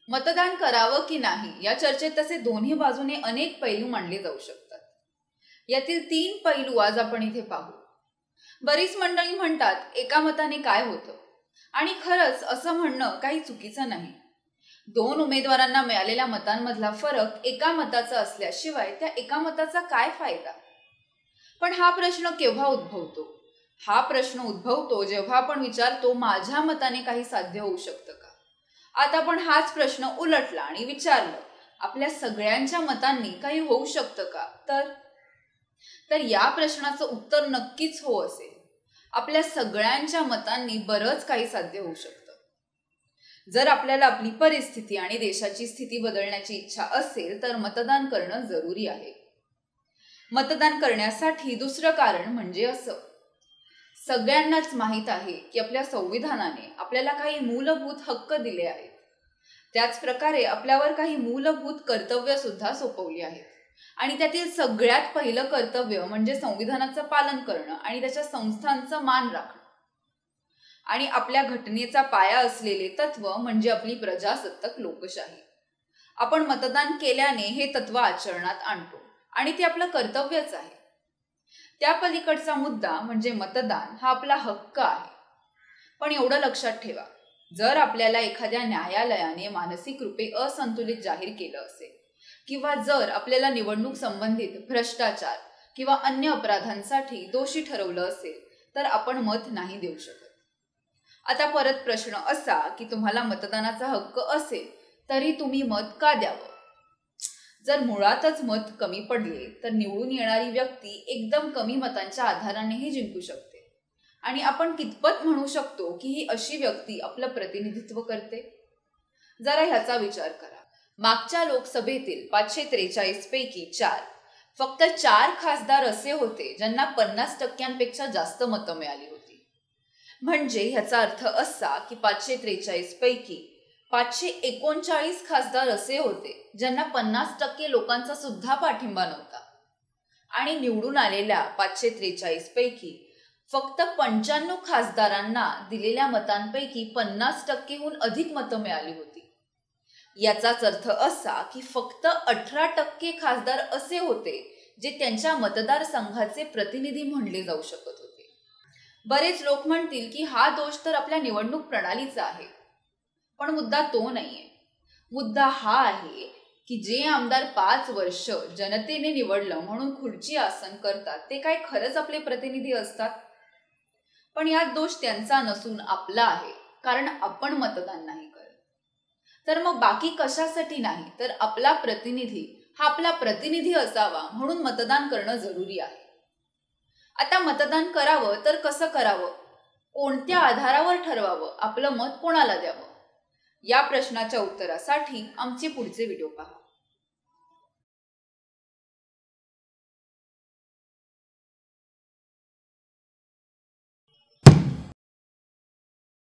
मतदान करावं की नाही या चर्चेत तसे दोन्ही बाजूने अनेक पैलू मांडले जाऊ शकतात. यातील 3 पैलू आज आपण इथे पाहू. बरीच मंडळी म्हणतात एका मताने काय होतं, आणि खरंच असं म्हणणं काही चुकीचं नाही. 2 उमेदवारांना मिळालेल्या मतांमधला फरक एका मताचा असल्याशिवाय त्या एका मताचा काय फायदा. पण हा प्रश्न केव्हा उद्भवतो? हा प्रश्न उद्भवतो जेव्हा आपण विचारतो माझ्या मताने काही साध्य होऊ शकतं का. आता आपण हाच प्रश्न उलटला आणि विचारलं आपल्या सगळ्यांच्या मतांनी काही होऊ शकतं का, तर या प्रश्नाचं उत्तर नक्कीच हो असेल. आपल्या सगळ्यांच्या मतांनी बरंच काही साध्य होऊ शकतं. जर आपल्याला आपली परिस्थिती आणि देशाची स्थिती बदलण्याची इच्छा असेल तर मतदान करणं जरुरी आहे. मतदान करण्यासाठी दुसरं कारण म्हणजे असं, सगळ्यांनाच माहीत आहे की आपल्या संविधानाने आपल्याला काही मूलभूत हक्क दिले आहेत. त्याच प्रकारे आपल्यावर काही मूलभूत कर्तव्य सुद्धा सोपवली आहेत. आणि त्यातील सगळ्यात पहिलं कर्तव्य म्हणजे संविधानाचं पालन करणं आणि त्याच्या संस्थांचं मान राखणं. आणि आपल्या घटनेचा पाया असलेले तत्व म्हणजे आपली प्रजासत्ताक लोकशाही. आपण मतदान केल्याने हे तत्व आचरणात आणतो आणि ते आपलं कर्तव्यच आहे. त्या पलीकडचा मुद्दा म्हणजे मतदान हा आपला हक्क आहे. पण एवढं लक्षात ठेवा, जर आपल्याला एखाद्या न्यायालयाने मानसिक रूपे असंतुलित जाहीर केलं असेल किंवा जर आपल्याला निवडणूक संबंधित भ्रष्टाचार किंवा अन्य अपराधांसाठी दोषी ठरवलं असेल तर आपण मत नाही देऊ शकत. आता परत प्रश्न असा की तुम्हाला मतदानाचा हक्क असेल तरी तुम्ही मत का द्यावं. जर मुळातच मत कमी पडले तर निवडून येणारी व्यक्ती एकदम कमी मतांच्या आधारानेही जिंकू शकते. आणि आपण कितपत म्हणू शकतो की ही अशी व्यक्ती आपलं प्रतिनिधित्व करते. जरा ह्याचा विचार करा. मागच्या लोकसभेतील 543 पैकी फक्त 4 खासदार असे होते ज्यांना 50% जास्त मतं मिळाली होती. म्हणजे ह्याचा अर्थ असा की 543 पैकी 539 खासदार असे होते ज्यांना 50% लोकांचा सुद्धा पाठिंबा नव्हता. आणि निवडून आलेल्या 543 पैकी फक्त 95 खासदारांना दिलेल्या मतांपैकी 50%हून अधिक मतं मिळाली होती. याचाच अर्थ असा की फक्त 18% खासदार असे होते जे त्यांच्या मतदारसंघाचे प्रतिनिधी म्हणले जाऊ शकत होते. बरेच लोक म्हणतील की हा दोष तर आपल्या निवडणूक प्रणालीचा आहे. पण मुद्दा तो नाहीये. मुद्दा हा आहे की जे आमदार 5 वर्ष जनतेने निवडलं म्हणून खुर्ची आसन करतात ते काय खरंच आपले प्रतिनिधी असतात. पण यात दोष त्यांचा नसून आपला आहे, कारण आपण मतदान नाही करत. तर मग बाकी कशासाठी नाही, तर आपला प्रतिनिधी हा आपला प्रतिनिधी असावा म्हणून मतदान करणं जरुरी आहे. आता मतदान करावं तर कसं करावं, कोणत्या आधारावर ठरवावं, आपलं मत कोणाला द्यावं, या प्रश्नाच्या उत्तरासाठी आमचे पुढचे व्हिडिओ पहा.